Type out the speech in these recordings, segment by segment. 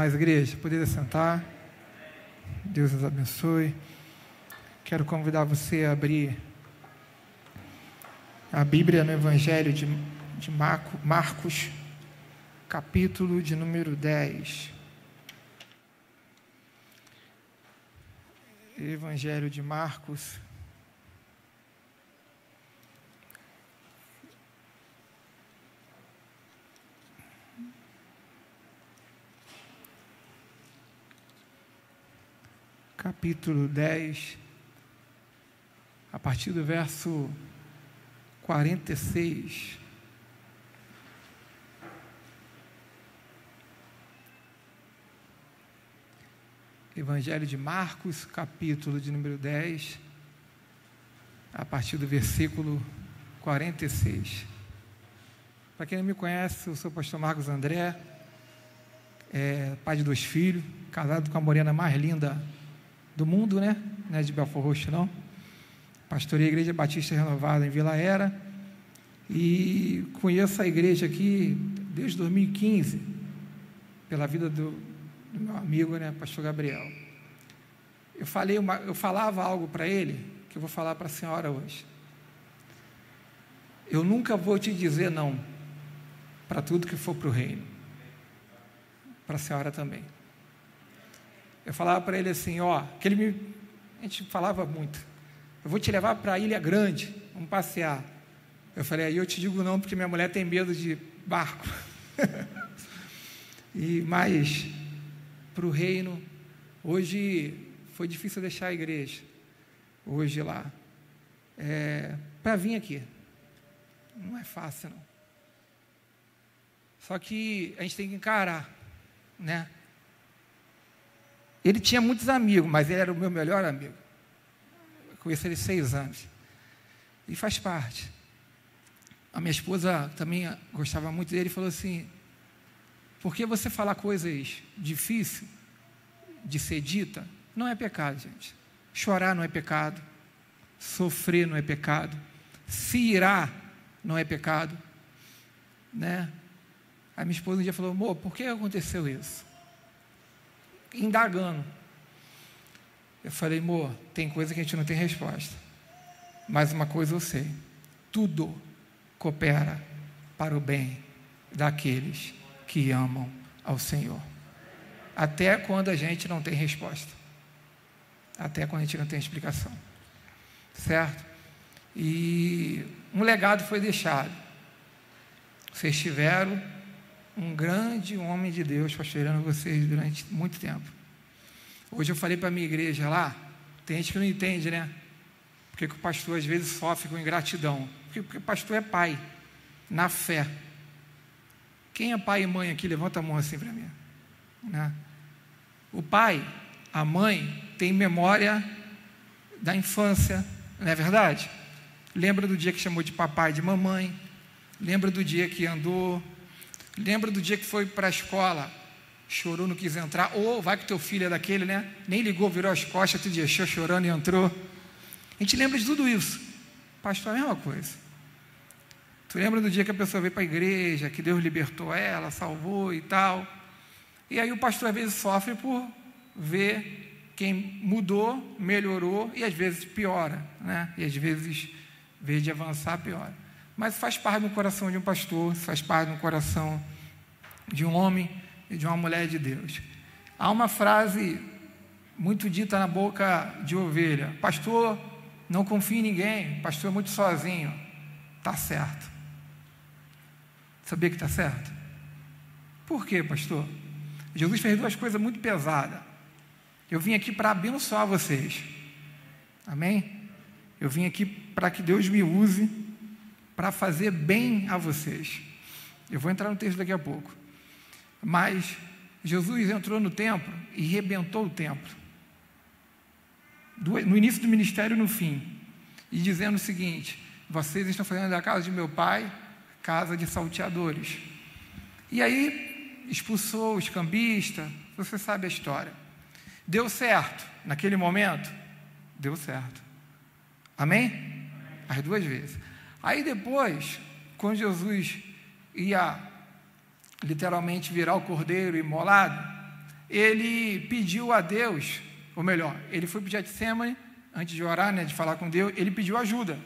paz, igreja. Poder sentar. Deus nos abençoe. Quero convidar você a abrir a Bíblia no Evangelho de Marcos, capítulo de número 10. Evangelho de Marcos, capítulo 10, a partir do verso 46. Evangelho de Marcos, capítulo de número 10, a partir do versículo 46. Para quem não me conhece, eu sou o pastor Marcos André, pai de 2 filhos, casado com a morena mais linda do mundo, né? Não é de Belfort Roxo, não. Pastorei a Igreja Batista Renovada em Vila Era e conheço a igreja aqui desde 2015, pela vida do meu amigo, né, pastor Gabriel. Eu falava algo para ele, que eu vou falar para a senhora hoje. Eu nunca vou te dizer não, para tudo que for para o reino. Para a senhora também. Eu falava para ele assim, a gente falava muito, eu vou te levar para a Ilha Grande, vamos passear. Eu falei, aí eu te digo não, porque minha mulher tem medo de barco. Mas para o reino, hoje foi difícil deixar a igreja, hoje lá, para vir aqui, não é fácil não, só que a gente tem que encarar, né? Ele tinha muitos amigos, mas ele era o meu melhor amigo, eu conheci ele 6 anos, e faz parte. A minha esposa também gostava muito dele e falou assim, porque você falar coisas difíceis de ser dita, não é pecado, gente. Chorar não é pecado, sofrer não é pecado, se irar não é pecado, né? A minha esposa um dia falou, amor, por que aconteceu isso? Indagando. Eu falei, amor, tem coisa que a gente não tem resposta, mas uma coisa eu sei, tudo coopera para o bem daqueles que amam ao Senhor, até quando a gente não tem resposta, até quando a gente não tem explicação, certo? E um legado foi deixado. Vocês tiveram um grande homem de Deus pastoreando vocês durante muito tempo. Hoje eu falei para a minha igreja lá, tem gente que não entende, né? Porque o pastor às vezes sofre com ingratidão, porque o pastor é pai, na fé. Quem é pai e mãe aqui? Levanta a mão assim para mim, né? O pai, a mãe, tem memória da infância, não é verdade? Lembra do dia que chamou de papai e de mamãe, lembra do dia que andou, lembra do dia que foi para a escola, chorou, não quis entrar, ou vai que teu filho é daquele, né? Nem ligou, virou as costas, te deixou chorando e entrou. A gente lembra de tudo isso. Pastor, é a mesma coisa. Tu lembra do dia que a pessoa veio para a igreja, que Deus libertou ela, salvou e tal. E aí o pastor às vezes sofre por ver quem mudou, melhorou e às vezes piora, né? E às vezes, em vez de avançar, piora. Mas faz parte do coração de um pastor, faz parte do coração de um homem e de uma mulher de Deus. Há uma frase muito dita na boca de ovelha: pastor, não confia em ninguém, pastor é muito sozinho. Está certo. Sabia que está certo? Por quê, pastor? Jesus fez 2 coisas muito pesadas. Eu vim aqui para abençoar vocês. Amém? Eu vim aqui para que Deus me use para fazer bem a vocês. Eu vou entrar no texto daqui a pouco. Mas Jesus entrou no templo e rebentou o templo. No início do ministério e no fim. E dizendo o seguinte: vocês estão fazendo da casa de meu pai casa de salteadores. E aí expulsou os cambistas, você sabe a história. Deu certo naquele momento? Deu certo. Amém? As 2 vezes. Aí depois, quando Jesus ia literalmente virar o cordeiro imolado, ele pediu a Deus, ou melhor, ele foi para o Getsemane, antes de orar, né, de falar com Deus, ele pediu ajuda.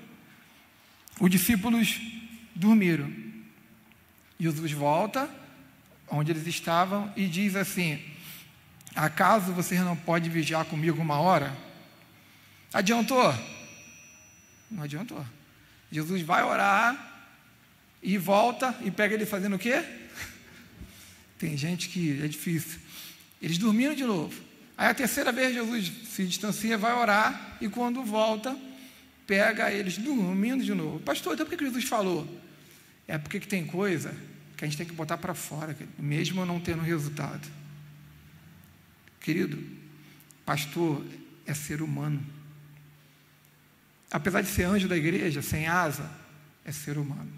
Os discípulos dormiram. Jesus volta onde eles estavam e diz assim: acaso vocês não podem vigiar comigo 1 hora? Adiantou? Não adiantou. Jesus vai orar e volta e pega ele fazendo o quê? Tem gente que é difícil. Eles dormiram de novo. Aí a terceira vez Jesus se distancia, vai orar e quando volta, pega eles dormindo de novo. Pastor, então por que Jesus falou? É porque tem coisa que a gente tem que botar para fora, mesmo não tendo resultado. Querido, pastor é ser humano. Apesar de ser anjo da igreja, sem asa, é ser humano.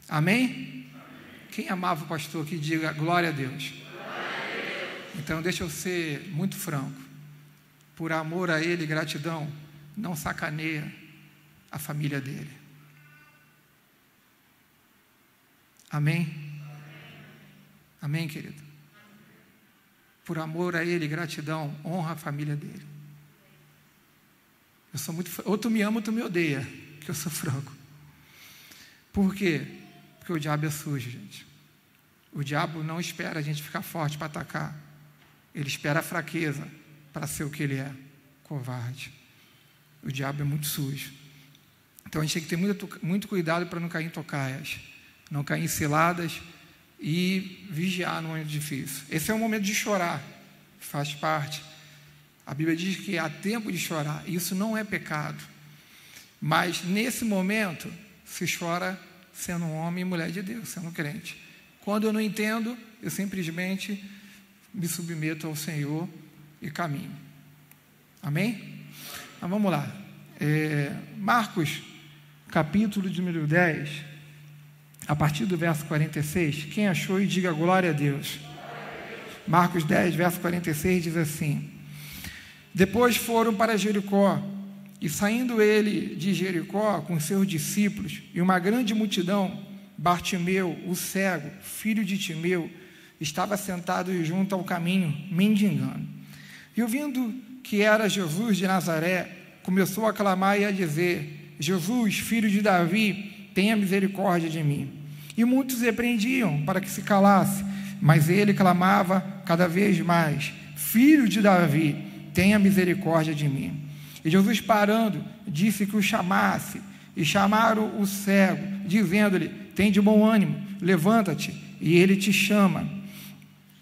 Amém? Quem amava o pastor que diga glória a Deus. Então deixa eu ser muito franco. Por amor a ele, gratidão, não sacaneia a família dele. Amém? Amém, querido? Por amor a ele, gratidão, honra a família dele. Eu sou muito... Ou tu me ama ou tu me odeia, que eu sou franco. Por quê? Porque o diabo é sujo, gente. O diabo não espera a gente ficar forte para atacar. Ele espera a fraqueza para ser o que ele é, covarde. O diabo é muito sujo. Então a gente tem que ter muito cuidado para não cair em tocaias, não cair em ciladas e vigiar no momento difícil. Esse é o momento de chorar, faz parte. A Bíblia diz que há tempo de chorar, isso não é pecado. Mas nesse momento se chora sendo um homem e mulher de Deus, sendo crente. Quando eu não entendo, eu simplesmente me submeto ao Senhor e caminho. Amém? Então vamos lá. Marcos, capítulo de número 10, a partir do verso 46. Quem achou e diga glória a Deus. Marcos 10, verso 46 diz assim: depois foram para Jericó, e saindo ele de Jericó com seus discípulos e uma grande multidão, Bartimeu, o cego, filho de Timeu, estava sentado junto ao caminho, mendigando. E ouvindo que era Jesus de Nazaré, começou a clamar e a dizer: Jesus, filho de Davi, tenha misericórdia de mim. E muitos repreendiam para que se calasse, mas ele clamava cada vez mais: Filho de Davi, tenha misericórdia de mim. E Jesus, parando, disse que o chamasse, e chamaram o cego, dizendo-lhe: tem de bom ânimo, levanta-te, e ele te chama.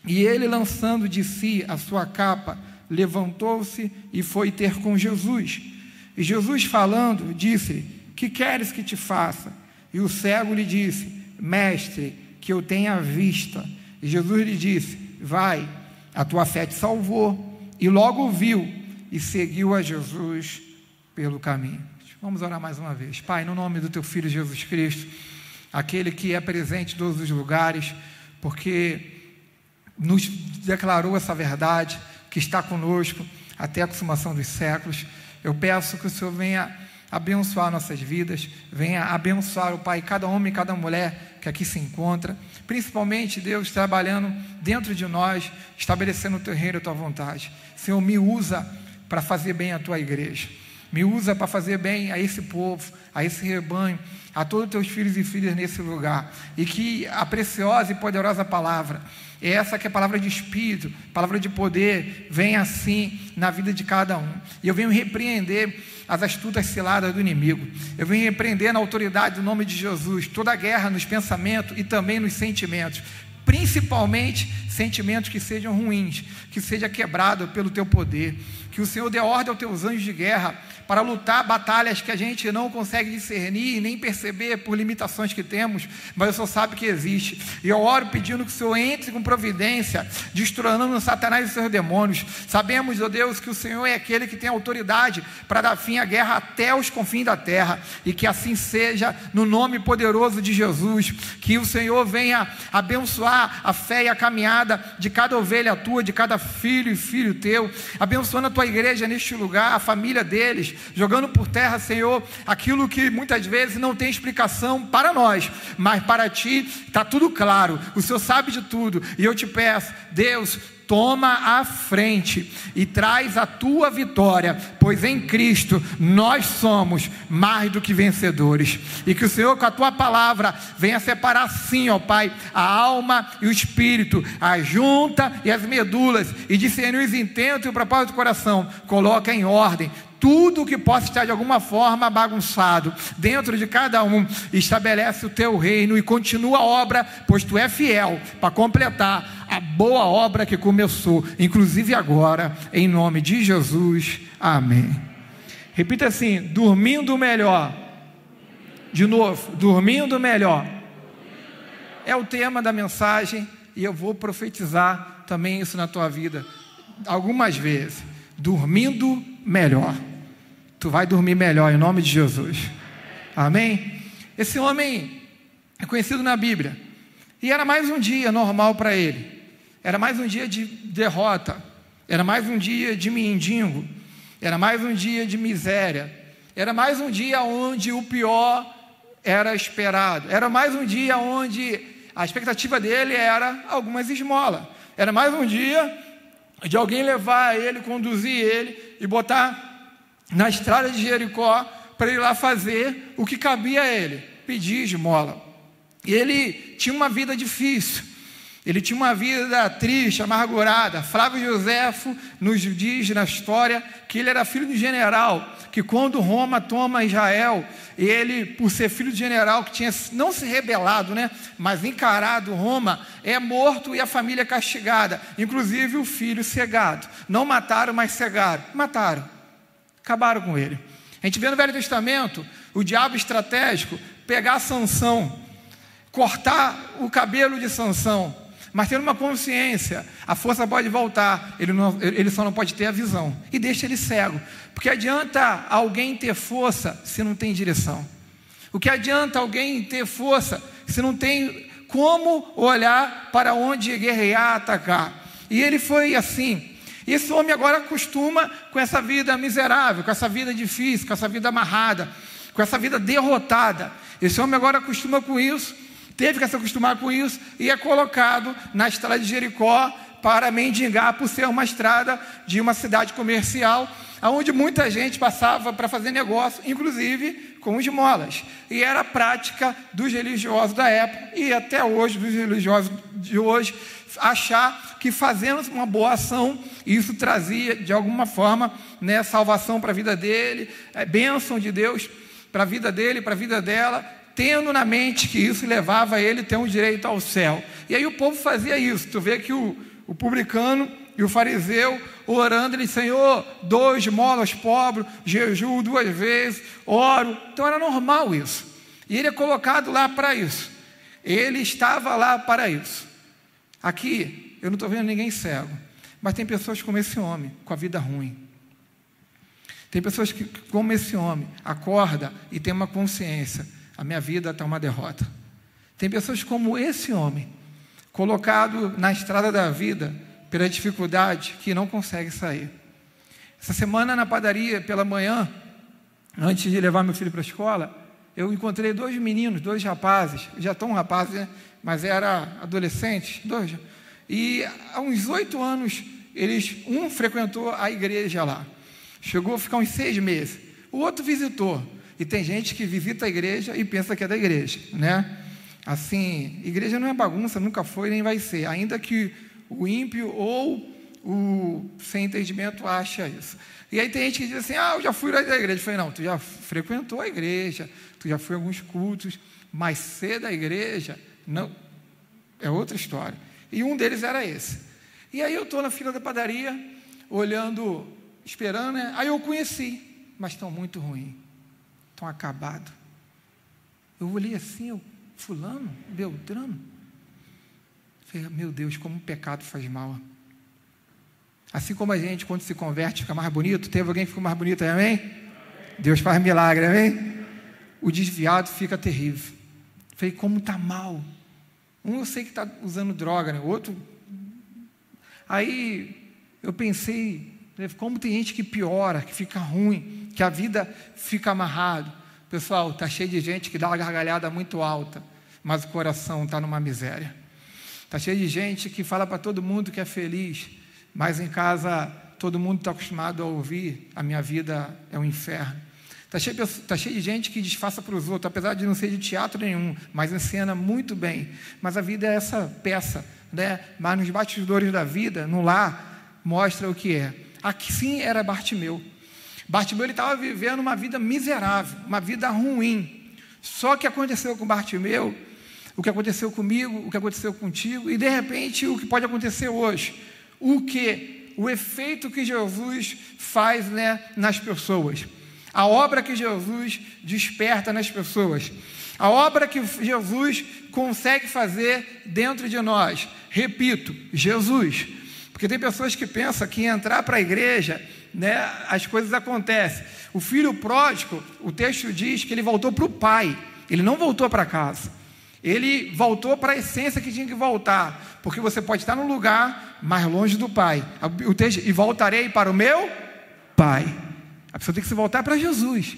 E ele, lançando de si a sua capa, levantou-se e foi ter com Jesus. E Jesus, falando, disse-lhe: que queres que te faça? E o cego lhe disse: Mestre, que eu tenha vista. E Jesus lhe disse: vai, a tua fé te salvou. E logo viu e seguiu a Jesus pelo caminho. Vamos orar mais uma vez. Pai, no nome do teu Filho Jesus Cristo, aquele que é presente em todos os lugares, porque nos declarou essa verdade, que está conosco até a consumação dos séculos. Eu peço que o Senhor venha abençoar nossas vidas, venha abençoar, o Pai, cada homem e cada mulher que aqui se encontra, principalmente, Deus, trabalhando dentro de nós, estabelecendo o teu reino e a tua vontade. Senhor, me usa para fazer bem a tua igreja, me usa para fazer bem a esse povo, a esse rebanho, a todos os teus filhos e filhas nesse lugar, e que a preciosa e poderosa palavra, essa que é a palavra de espírito, palavra de poder, venha assim na vida de cada um. E eu venho repreender as astutas ciladas do inimigo. Eu venho repreender na autoridade do nome de Jesus toda a guerra nos pensamentos e também nos sentimentos, principalmente sentimentos que sejam ruins, que seja quebrado pelo teu poder, que o Senhor dê ordem aos teus anjos de guerra para lutar batalhas que a gente não consegue discernir e nem perceber por limitações que temos, mas o Senhor sabe que existe. E eu oro pedindo que o Senhor entre com providência, destronando Satanás e seus demônios. Sabemos, ó Deus, que o Senhor é aquele que tem autoridade para dar fim à guerra até os confins da terra, e que assim seja, no nome poderoso de Jesus. Que o Senhor venha abençoar a fé e a caminhada de cada ovelha tua, de cada filho e filho teu, abençoando a tua igreja neste lugar, a família deles, jogando por terra, Senhor, aquilo que muitas vezes não tem explicação para nós, mas para ti está tudo claro. O Senhor sabe de tudo, e eu te peço, Deus, toma a frente e traz a tua vitória, pois em Cristo nós somos mais do que vencedores. E que o Senhor, com a tua palavra, venha separar sim, ó Pai, a alma e o espírito, a junta e as medulas, e discernir os intentos e o propósito do coração. Coloca em ordem tudo que possa estar de alguma forma bagunçado dentro de cada um. Estabelece o teu reino e continua a obra, pois tu é fiel para completar a boa obra que começou, inclusive agora, em nome de Jesus, amém. Repita assim: dormindo melhor. De novo, dormindo melhor. É o tema da mensagem, e eu vou profetizar também isso na tua vida algumas vezes. Dormindo melhor. Tu vai dormir melhor em nome de Jesus, amém? Esse homem é conhecido na Bíblia, e era mais um dia normal para ele, era mais um dia de derrota, era mais um dia de mendigo, era mais um dia de miséria, era mais um dia onde o pior era esperado, era mais um dia onde a expectativa dele era algumas esmolas, era mais um dia de alguém levar ele, conduzir ele e botar na estrada de Jericó para ir lá fazer o que cabia a ele, pedir esmola. E ele tinha uma vida difícil, ele tinha uma vida triste, amargurada. Flávio Joséfo nos diz na história que ele era filho de general, que quando Roma toma Israel, ele, por ser filho de general, que tinha não se rebelado, mas encarado Roma, é morto e a família castigada, inclusive o filho cegado. Não mataram, mas cegaram. Mataram, acabaram com ele. A gente vê no Velho Testamento o diabo estratégico pegar Sansão, cortar o cabelo de Sansão, mas tendo uma consciência, a força pode voltar, ele só não pode ter a visão, e deixa ele cego. Porque adianta alguém ter força se não tem direção? O que adianta alguém ter força se não tem como olhar para onde guerrear, atacar? E ele foi assim. E esse homem agora acostuma com essa vida miserável, com essa vida difícil, com essa vida amarrada, com essa vida derrotada. Esse homem agora acostuma com isso, teve que se acostumar com isso, e é colocado na estrada de Jericó para mendigar, por ser uma estrada de uma cidade comercial, onde muita gente passava para fazer negócio, inclusive com esmolas. E era a prática dos religiosos da época, e até hoje, dos religiosos de hoje, achar que fazendo uma boa ação, isso trazia de alguma forma salvação para a vida dele, bênção de Deus para a vida dele, para a vida dela, tendo na mente que isso levava ele a ter um direito ao céu. E aí o povo fazia isso. Tu vê que o publicano e o fariseu orando, ele: Senhor, dou esmola aos pobres, jejuo 2 vezes, oro. Então era normal isso. E ele é colocado lá para isso. Ele estava lá para isso. Aqui, eu não estou vendo ninguém cego, mas tem pessoas como esse homem, com a vida ruim. Tem pessoas que, como esse homem, acorda e tem uma consciência: a minha vida está uma derrota. Tem pessoas como esse homem, colocado na estrada da vida pela dificuldade, que não consegue sair. Essa semana na padaria, pela manhã, antes de levar meu filho para a escola, eu encontrei 2 meninos, 2 rapazes, já estão rapazes, mas eram adolescentes, 2. E há uns 8 anos, um frequentou a igreja lá, chegou a ficar uns 6 meses, o outro visitou. E tem gente que visita a igreja e pensa que é da igreja, Assim, igreja não é bagunça, nunca foi nem vai ser, ainda que o ímpio ou o sem entendimento acha isso. E aí tem gente que diz assim: eu já fui lá da igreja. Eu falei: não, tu já frequentou a igreja, tu já foi a alguns cultos, mas ser da igreja, não, é outra história. E um deles era esse. E aí eu estou na fila da padaria, olhando, esperando, Aí eu conheci, mas estão muito ruins. Estão acabados. Eu olhei assim, fulano, Beltrano. Falei: meu Deus, como o pecado faz mal. Assim como a gente, quando se converte, fica mais bonito. Teve alguém que ficou mais bonito aí, amém? Deus faz milagre, amém? O desviado fica terrível. Falei: como está mal. Um eu sei que está usando droga, O outro... Aí eu pensei, como tem gente que piora, que fica ruim, que a vida fica amarrado. Pessoal, está cheio de gente que dá uma gargalhada muito alta, mas o coração está numa miséria. Está cheio de gente que fala para todo mundo que é feliz, mas em casa todo mundo está acostumado a ouvir: a minha vida é um inferno. Está cheio de gente que disfarça para os outros, apesar de não ser de teatro nenhum, mas encena muito bem. Mas a vida é essa peça, né? Mas nos bastidores da vida, no lar, mostra o que é. Aqui sim era Bartimeu. Bartimeu estava vivendo uma vida miserável, uma vida ruim. Só que aconteceu com Bartimeu, o que aconteceu comigo, o que aconteceu contigo, e de repente o que pode acontecer hoje. O efeito que Jesus faz, né, nas pessoas. A obra que Jesus desperta nas pessoas. A obra que Jesus consegue fazer dentro de nós. Repito, Jesus. Porque tem pessoas que pensam que entrar para a igreja, né, as coisas acontecem. O filho pródigo, o texto diz que ele voltou para o pai. Ele não voltou para casa. Ele voltou para a essência que tinha que voltar. Porque você pode estar num lugar mais longe do pai. O texto, e voltarei para o meu pai. A pessoa tem que se voltar para Jesus.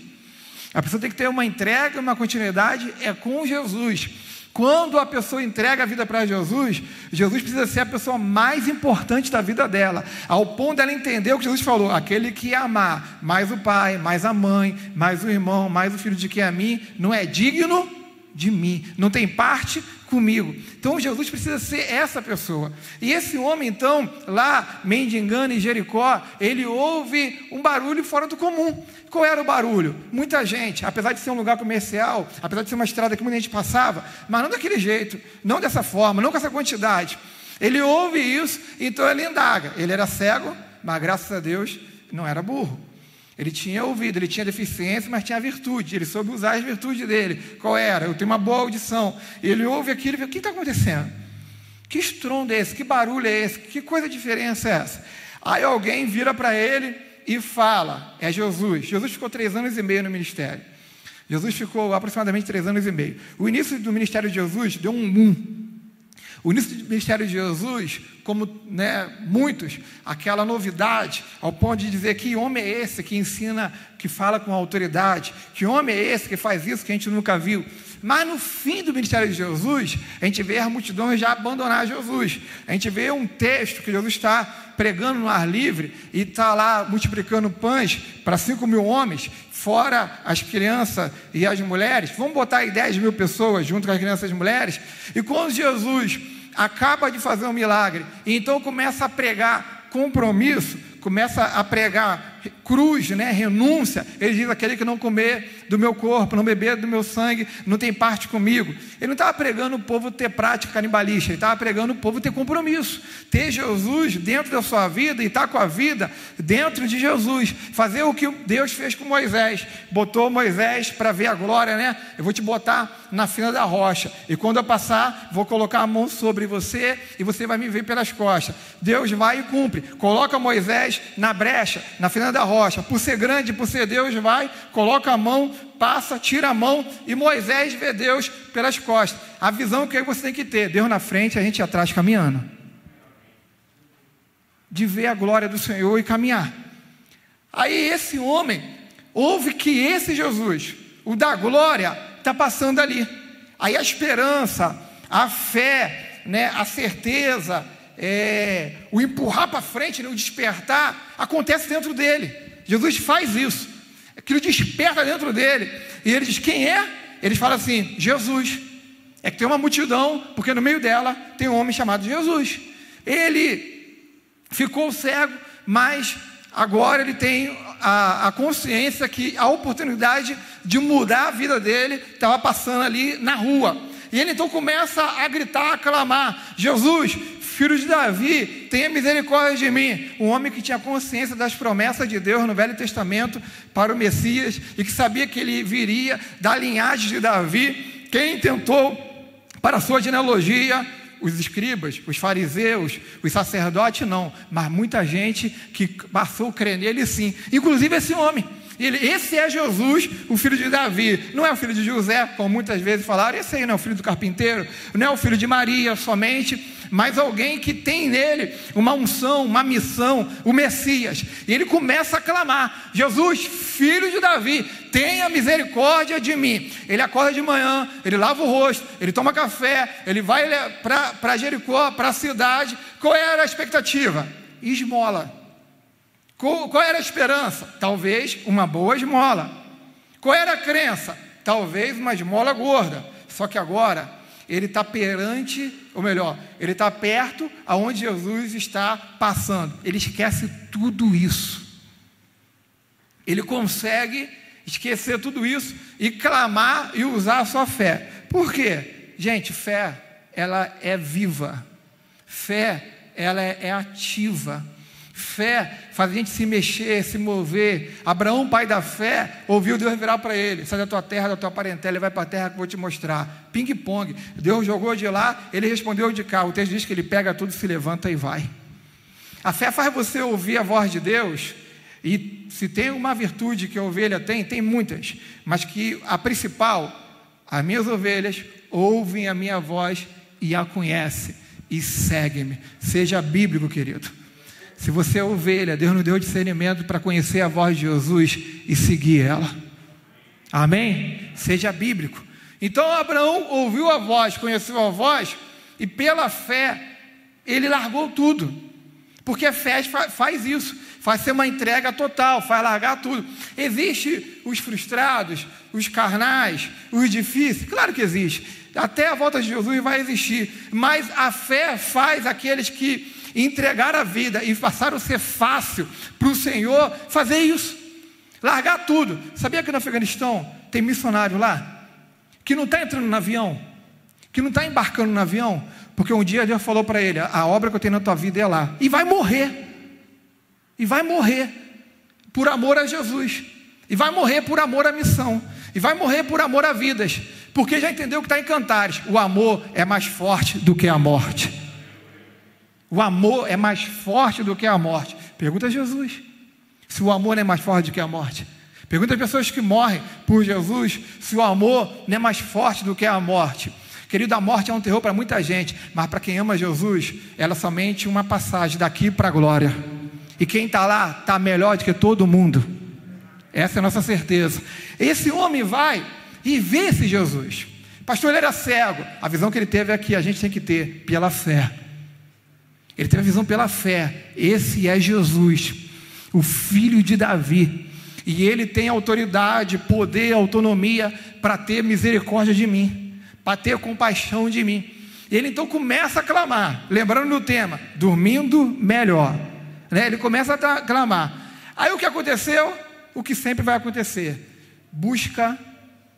A pessoa tem que ter uma entrega, uma continuidade, é com Jesus. Quando a pessoa entrega a vida para Jesus, Jesus precisa ser a pessoa mais importante da vida dela, ao ponto dela entender o que Jesus falou: aquele que amar mais o pai, mais a mãe, mais o irmão, mais o filho de que a mim, não é digno de mim, não tem parte comigo. Então Jesus precisa ser essa pessoa. E esse homem então, lá mendigando em Jericó, ele ouve um barulho fora do comum. Qual era o barulho? Muita gente, apesar de ser um lugar comercial, apesar de ser uma estrada que muita gente passava, mas não daquele jeito, não dessa forma, não com essa quantidade. Ele ouve isso, então ele indaga. Ele era cego, mas graças a Deus não era burro. Ele tinha ouvido, ele tinha deficiência, mas tinha virtude. Ele soube usar as virtudes dele. Qual era? Eu tenho uma boa audição. Ele ouve aquilo e vê: o que está acontecendo? Que estrondo é esse? Que barulho é esse? Que coisa de diferença é essa? Aí alguém vira para ele e fala: é Jesus. Jesus ficou 3 anos e meio no ministério. Jesus ficou aproximadamente 3 anos e meio. O início do ministério de Jesus deu um boom. O início do ministério de Jesus, como, né, muitos, aquela novidade, ao ponto de dizer: que homem é esse que ensina, que fala com autoridade? Que homem é esse que faz isso que a gente nunca viu? Mas no fim do ministério de Jesus, a gente vê as multidões já abandonar Jesus. A gente vê um texto que Jesus está pregando no ar livre e está lá multiplicando pães para 5.000 homens, fora as crianças e as mulheres. Vamos botar aí 10.000 pessoas junto com as crianças e as mulheres. E quando Jesus acaba de fazer um milagre, e então começa a pregar compromisso, começa a pregar cruz, né, renúncia, ele diz: aquele que não comer do meu corpo, não beber do meu sangue, não tem parte comigo. Ele não estava pregando o povo ter prática canibalista, ele estava pregando o povo ter compromisso, ter Jesus dentro da sua vida e estar com a vida dentro de Jesus, fazer o que Deus fez com Moisés, botou Moisés para ver a glória, né? Eu vou te botar na fina da rocha, e quando eu passar, vou colocar a mão sobre você, e você vai me ver pelas costas. Deus vai e cumpre, coloca Moisés na brecha, na fina da rocha, por ser grande, por ser Deus, vai, coloca a mão, passa, tira a mão, e Moisés vê Deus pelas costas. A visão que você tem que ter: Deus na frente, a gente atrás caminhando, de ver a glória do Senhor e caminhar. Aí esse homem ouve que esse Jesus, o da glória, está passando ali. Aí a esperança, a fé, né, a certeza, o empurrar para frente, né, o despertar, acontece dentro dele. Jesus faz isso, aquilo desperta dentro dele, e ele diz: quem é? Eles falam assim: Jesus. É que tem uma multidão, porque no meio dela tem um homem chamado Jesus. Ele ficou cego, mas agora ele tem a consciência que a oportunidade de mudar a vida dele estava passando ali na rua. E ele então começa a gritar, a clamar: Jesus, filho de Davi, tenha misericórdia de mim. Um homem que tinha consciência das promessas de Deus no Velho Testamento para o Messias, e que sabia que ele viria da linhagem de Davi. Quem tentou, para a sua genealogia, os escribas, os fariseus, os sacerdotes, não, mas muita gente que passou a crer nele, sim, inclusive esse homem. Esse é Jesus, o filho de Davi. Não é o filho de José, como muitas vezes falaram. Esse aí não é o filho do carpinteiro, não é o filho de Maria somente, mas alguém que tem nele uma unção, uma missão, o Messias. E ele começa a clamar: Jesus, filho de Davi, tenha misericórdia de mim. Ele acorda de manhã, ele lava o rosto, ele toma café, ele vai para Jericó, para a cidade. Qual era a expectativa? Esmola. Qual era a esperança? Talvez uma boa esmola. Qual era a crença? Talvez uma esmola gorda. Só que agora ele está ele está perto aonde Jesus está passando. Ele esquece tudo isso. Ele consegue esquecer tudo isso e clamar e usar a sua fé. Por quê? Gente, fé, ela é viva. Fé, ela é ativa. Fé faz a gente se mexer, se mover. Abraão, pai da fé, ouviu Deus virar para ele: sai da tua terra, da tua parentela e vai para a terra que eu vou te mostrar. Ping pong, Deus jogou de lá, ele respondeu de cá. O texto diz que ele pega tudo, se levanta e vai. A fé faz você ouvir a voz de Deus. E se tem uma virtude que a ovelha tem muitas, mas que a principal: as minhas ovelhas ouvem a minha voz e a conhecem e seguem-me. Seja bíblico, querido. Se você é ovelha, Deus nos deu discernimento para conhecer a voz de Jesus e seguir ela. Amém? Seja bíblico. Então Abraão ouviu a voz, conheceu a voz, e pela fé ele largou tudo. Porque a fé faz isso, faz ser uma entrega total, faz largar tudo. Existe os frustrados, os carnais, os difíceis? Claro que existe. Até a volta de Jesus vai existir. Mas a fé faz aqueles que entregar a vida e passaram a ser fácil para o Senhor fazer isso, largar tudo. Sabia que no Afeganistão tem missionário lá que não está entrando no avião, que não está embarcando no avião, porque um dia Deus falou para ele: a obra que eu tenho na tua vida é lá, e vai morrer por amor a Jesus, e vai morrer por amor à missão, e vai morrer por amor a vidas, porque já entendeu que está em Cantares: o amor é mais forte do que a morte. O amor é mais forte do que a morte. Pergunta a Jesus se o amor não é mais forte do que a morte. Pergunta às pessoas que morrem por Jesus se o amor não é mais forte do que a morte. Querido, a morte é um terror para muita gente, mas para quem ama Jesus, ela é somente uma passagem daqui para a glória. E quem está lá está melhor do que todo mundo. Essa é a nossa certeza. Esse homem vai e vê esse Jesus. Pastor, ele era cego. A visão que ele teve aqui, a gente tem que ter pela fé. Ele teve a visão pela fé. Esse é Jesus, o filho de Davi. E ele tem autoridade, poder, autonomia para ter misericórdia de mim, para ter compaixão de mim. E ele então começa a clamar, lembrando do tema, dormindo melhor, né? Ele começa a clamar. Aí o que aconteceu? O que sempre vai acontecer: busca,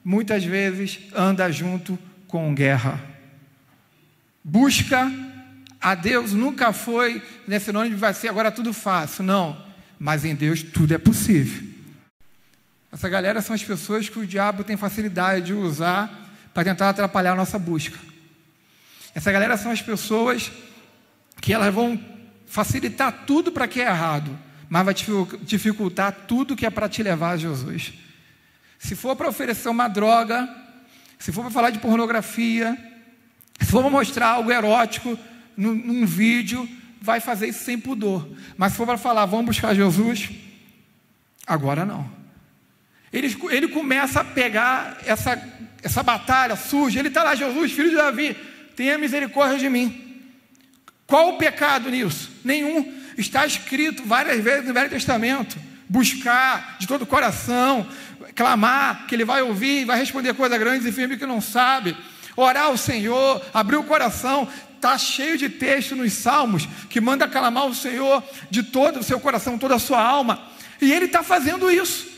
muitas vezes, anda junto com guerra. Busca a Deus nunca foi sinônimo de vai ser agora tudo fácil, não. Mas em Deus tudo é possível. Essa galera são as pessoas que o diabo tem facilidade de usar para tentar atrapalhar a nossa busca. Essa galera são as pessoas que elas vão facilitar tudo para que é errado, mas vai dificultar tudo que é para te levar a Jesus. Se for para oferecer uma droga, se for para falar de pornografia, se for para mostrar algo erótico num vídeo, vai fazer isso sem pudor. Mas se for para falar, vamos buscar Jesus, agora não. Ele começa a pegar essa batalha suja. Ele está lá: Jesus, filho de Davi, tenha misericórdia de mim. Qual o pecado nisso? Nenhum. Está escrito várias vezes no Velho Testamento: buscar de todo o coração, clamar, que ele vai ouvir, vai responder coisas grandes e firmes que não sabe, orar ao Senhor, abrir o coração. Está cheio de texto nos Salmos que manda clamar ao Senhor de todo o seu coração, toda a sua alma. E ele está fazendo isso.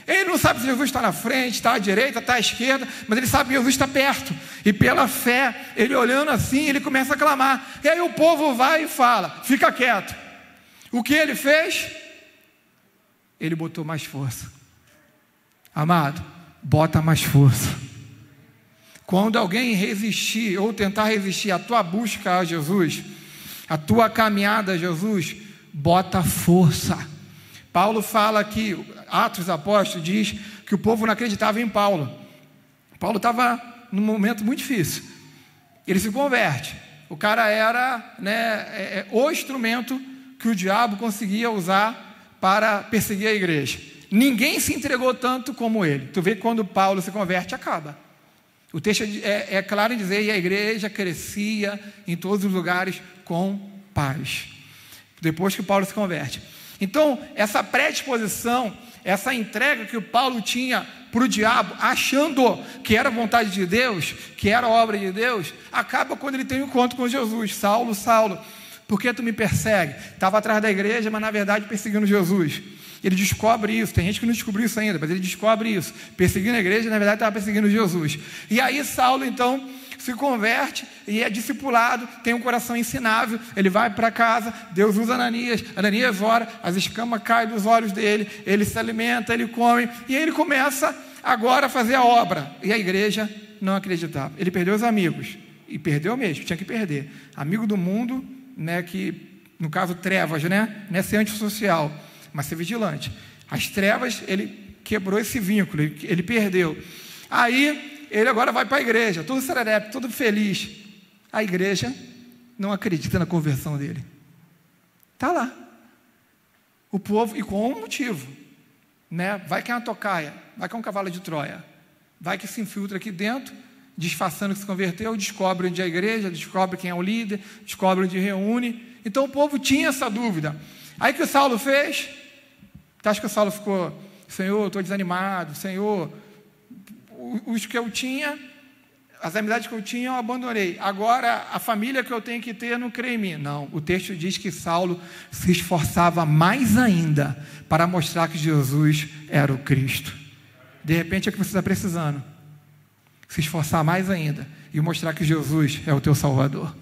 Ele não sabe se Jesus está na frente, está à direita, está à esquerda, mas ele sabe que Jesus está perto. E pela fé, ele olhando assim, ele começa a clamar. E aí o povo vai e fala: fica quieto. O que ele fez? Ele botou mais força. Amado, bota mais força. Quando alguém resistir ou tentar resistir à tua busca a Jesus, a tua caminhada a Jesus, bota força. Paulo fala aqui, Atos dos Apóstolos diz que o povo não acreditava em Paulo. Paulo estava num momento muito difícil. Ele se converte. O cara era o instrumento que o diabo conseguia usar para perseguir a igreja. Ninguém se entregou tanto como ele. Tu vê que quando Paulo se converte, acaba. O texto é claro em dizer: e a igreja crescia em todos os lugares com paz. depois que Paulo se converte. Então, essa predisposição, essa entrega que o Paulo tinha para o diabo, achando que era vontade de Deus, que era obra de Deus, acaba quando ele tem um encontro com Jesus. Saulo, Saulo, por que tu me persegue? Estava atrás da igreja, mas na verdade perseguindo Jesus. Ele descobre isso, tem gente que não descobriu isso ainda, mas ele descobre isso, perseguindo a igreja, na verdade estava perseguindo Jesus. E aí Saulo então se converte e é discipulado, tem um coração ensinável, ele vai para casa, Deus usa Ananias, Ananias ora, as escamas caem dos olhos dele, ele se alimenta, ele come, e aí ele começa agora a fazer a obra, e a igreja não acreditava. Ele perdeu os amigos, e perdeu mesmo, tinha que perder, amigo do mundo, né, que no caso trevas, né, não é ser antissocial, mas ser vigilante. As trevas, ele quebrou esse vínculo, ele perdeu. Aí ele agora vai para a igreja, todo serelepe, todo feliz. A igreja não acredita na conversão dele. Está lá. O povo, e com um motivo, né? Vai que é uma tocaia, vai que é um cavalo de Troia, vai que se infiltra aqui dentro, disfarçando que se converteu, descobre onde é a igreja, descobre quem é o líder, descobre onde reúne. Então o povo tinha essa dúvida. Aí o que o Saulo fez? Tu acha que o Saulo ficou, Senhor, estou desanimado, Senhor, os que eu tinha, as amizades que eu tinha, eu abandonei. Agora, a família que eu tenho que ter não crê em mim. Não, o texto diz que Saulo se esforçava mais ainda para mostrar que Jesus era o Cristo. De repente é o que você está precisando. Se esforçar mais ainda e mostrar que Jesus é o teu Salvador.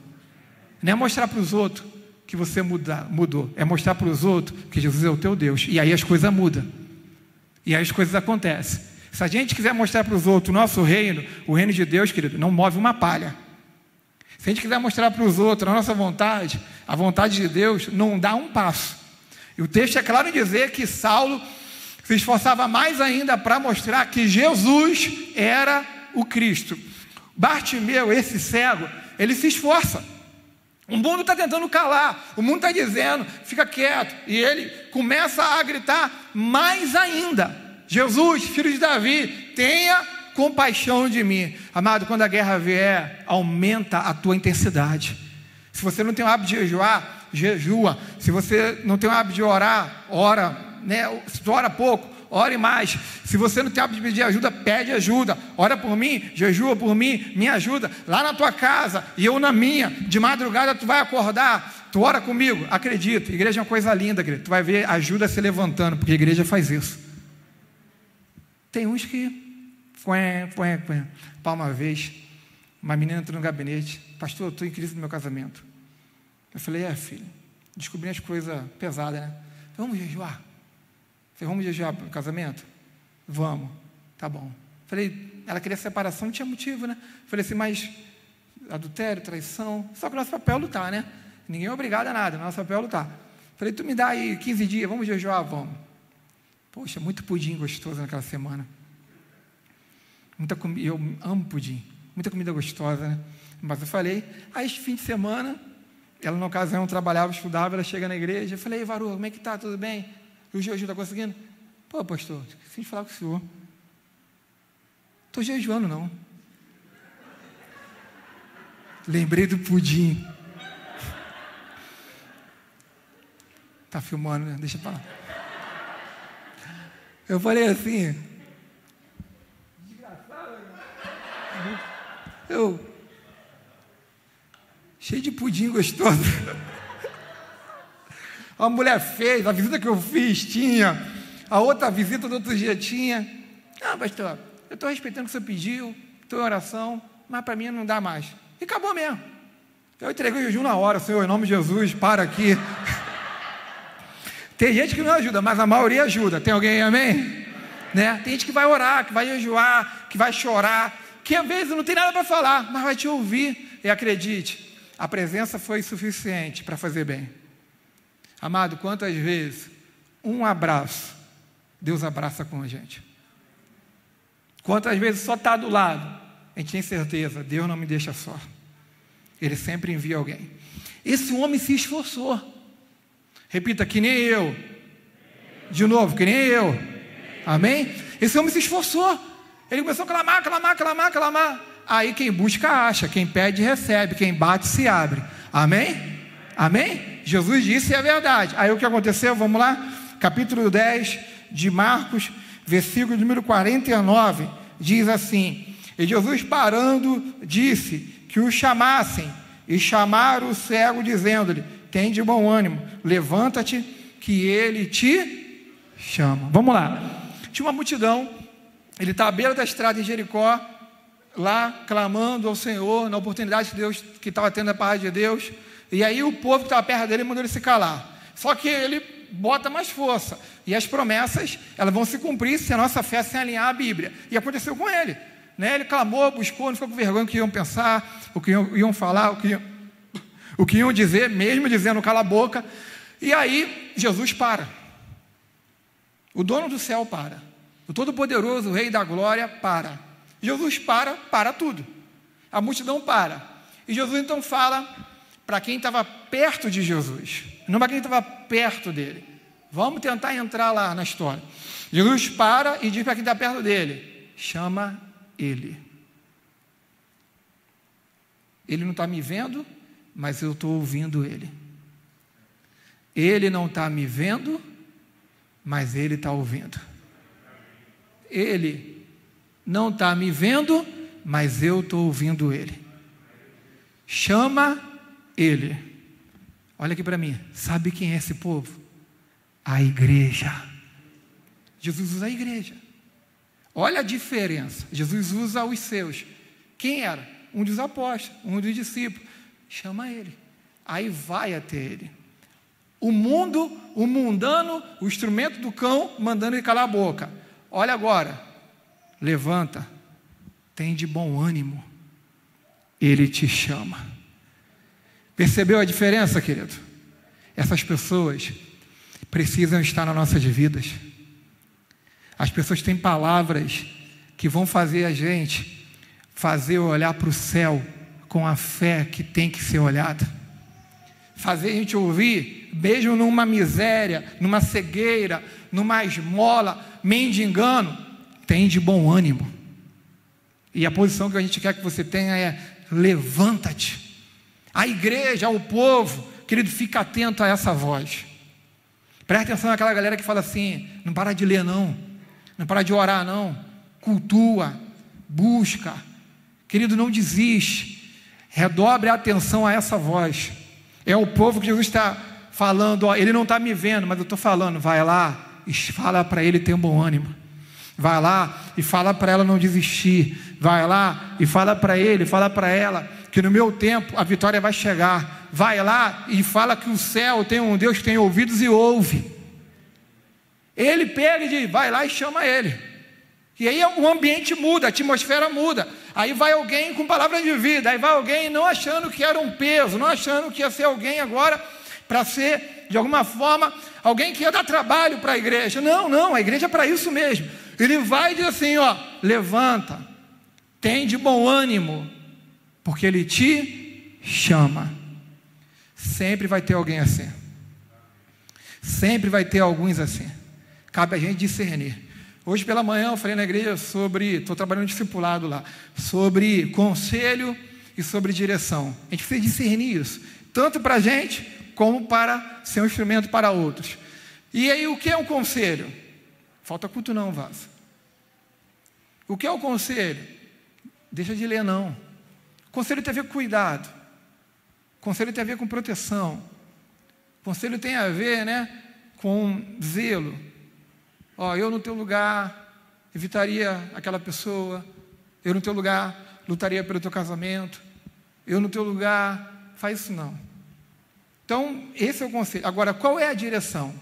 Não é mostrar para os outros que você mudou, é mostrar para os outros que Jesus é o teu Deus. E aí as coisas mudam. E aí as coisas acontecem. Se a gente quiser mostrar para os outros o nosso reino, o reino de Deus, querido, não move uma palha. Se a gente quiser mostrar para os outros a nossa vontade, a vontade de Deus, não dá um passo. E o texto é claro em dizer que Saulo se esforçava mais ainda para mostrar que Jesus era o Cristo. Bartimeu, esse cego, ele se esforça. O mundo está tentando calar, o mundo está dizendo, fica quieto. E ele começa a gritar mais ainda. Jesus, filho de Davi, tenha compaixão de mim. Amado, quando a guerra vier, aumenta a tua intensidade. Se você não tem o hábito de jejuar, jejua. Se você não tem o hábito de orar, ora, né? Se tu ora pouco, ore mais. Se você não tem o hábito de pedir ajuda, pede ajuda. Ora por mim, jejua por mim, me ajuda. Lá na tua casa e eu na minha, de madrugada tu vai acordar, tu ora comigo. Acredita, igreja é uma coisa linda, querido. Tu vai ver ajuda se levantando, porque a igreja faz isso. Tem uns que... Uma vez, uma menina entrou no gabinete. Pastor, eu estou em crise no meu casamento. Eu falei, filho, descobri as coisas pesadas, né? Vamos jejuar. Falei, vamos jejuar para o casamento? Vamos. Tá bom. Falei, ela queria separação, não tinha motivo, né? Falei assim, mas adultério, traição, só que o nosso papel é lutar, né? Ninguém é obrigado a nada, nosso papel é lutar. Falei, tu me dá aí 15 dias, vamos jejuar? Vamos. Poxa, muito pudim gostoso naquela semana. Eu amo pudim. Muita comida gostosa, né? Mas eu falei, aí este fim de semana, ela na ocasião trabalhava, estudava, ela chega na igreja, eu falei, Varu, como é que tá? Tudo bem? E o jejum está conseguindo? Pô, pastor, esqueci de falar com o senhor. Estou jejuando, não. Lembrei do pudim. Tá filmando, né? Deixa eu falar. Eu falei assim, desgraçado, cheio de pudim gostoso. A mulher fez, a visita que eu fiz tinha, a outra visita do outro dia tinha. Pastor, eu estou respeitando o que o senhor pediu, estou em oração, mas para mim não dá mais. E acabou mesmo. Eu entreguei o jejum na hora, Senhor, em nome de Jesus, para aqui. Tem gente que não ajuda, mas a maioria ajuda. Tem alguém aí, amém? Né? Tem gente que vai orar, que vai jejuar, que vai chorar, que às vezes não tem nada para falar, mas vai te ouvir. E acredite, a presença foi suficiente para fazer bem. Amado, quantas vezes um abraço, Deus abraça com a gente. Quantas vezes só está do lado, a gente tem certeza, Deus não me deixa só. Ele sempre envia alguém. Esse homem se esforçou. Repita, que nem eu. De novo, que nem eu. Amém? Esse homem se esforçou. Ele começou a clamar. Aí quem busca acha, quem pede recebe, quem bate se abre. Amém? Amém? Jesus disse e é verdade. Aí o que aconteceu? Vamos lá, capítulo 10 de Marcos, versículo número 49, diz assim: e Jesus parando, disse que o chamassem, e chamaram o cego, dizendo-lhe: tem de bom ânimo, levanta-te, que ele te chama. Vamos lá. Tinha uma multidão, ele está à beira da estrada em Jericó, lá clamando ao Senhor, na oportunidade que Deus, que estava tendo da parte de Deus, e aí o povo que estava perto dele mandou ele se calar. Só que ele bota mais força, e as promessas, elas vão se cumprir se a nossa fé se alinhar à Bíblia. E aconteceu com ele, né? Ele clamou, buscou, não ficou com vergonha do que iam pensar, o que iam falar, o que iam dizer, mesmo dizendo cala a boca. E aí Jesus para, o dono do céu para, o Todo-Poderoso, o Rei da Glória para. Jesus para tudo, a multidão para, e Jesus então fala para quem estava perto de Jesus, não para quem estava perto dele. Vamos tentar entrar lá na história. Jesus para e diz para quem está perto dele: chama ele. Ele não está me vendo, mas eu estou ouvindo ele. Ele não está me vendo, mas ele está ouvindo. Ele não está me vendo, mas eu estou ouvindo ele. Chama ele. Olha aqui para mim, sabe quem é esse povo? A igreja. Jesus usa a igreja. Olha a diferença. Jesus usa os seus. Quem era? Um dos apóstolos, um dos discípulos. Chama ele. Aí vai até ele. O mundo, o mundano, o instrumento do cão, mandando ele calar a boca. Olha agora. Levanta. Tem de bom ânimo. Ele te chama. Percebeu a diferença, querido? Essas pessoas precisam estar nas nossas vidas. As pessoas têm palavras que vão fazer a gente olhar para o céu com a fé que tem que ser olhada. Fazer a gente ouvir, mesmo numa miséria, numa cegueira, numa esmola, mendigando, tem de bom ânimo. E a posição que a gente quer que você tenha é: levanta-te. A igreja, o povo, querido, fica atento a essa voz. Presta atenção naquela galera que fala assim: não para de ler não, não para de orar não, cultua, busca. Querido, não desiste, redobre a atenção a essa voz. É o povo que Jesus está falando, ó, ele não está me vendo, mas eu estou falando. Vai lá e fala para ele ter um bom ânimo. Vai lá e fala para ela não desistir. Vai lá e fala para ele, fala para ela que no meu tempo a vitória vai chegar. Vai lá e fala que o céu tem um Deus que tem ouvidos e ouve. Ele pega e diz: vai lá e chama ele. E aí o ambiente muda, a atmosfera muda. Aí vai alguém com palavra de vida. Aí vai alguém não achando que era um peso, não achando que ia ser alguém agora para ser, de alguma forma, alguém que ia dar trabalho para a igreja. Não, a igreja é para isso mesmo. Ele vai e diz assim, ó: levanta, tem de bom ânimo, porque ele te chama. Sempre vai ter alguém assim. Sempre vai ter alguns assim. Cabe a gente discernir. Hoje pela manhã eu falei na igreja estou trabalhando discipulado lá, sobre conselho e sobre direção. A gente precisa discernir isso, tanto para a gente, como para ser um instrumento para outros. E aí, o que é um conselho? Falta culto não, vaza. O que é o conselho? Deixa de ler não. Conselho tem a ver com cuidado. Conselho tem a ver com proteção. Conselho tem a ver, com zelo. Eu no teu lugar evitaria aquela pessoa. Eu no teu lugar lutaria pelo teu casamento. Eu no teu lugar, faz isso não. Então, esse é o conselho. Agora, qual é a direção?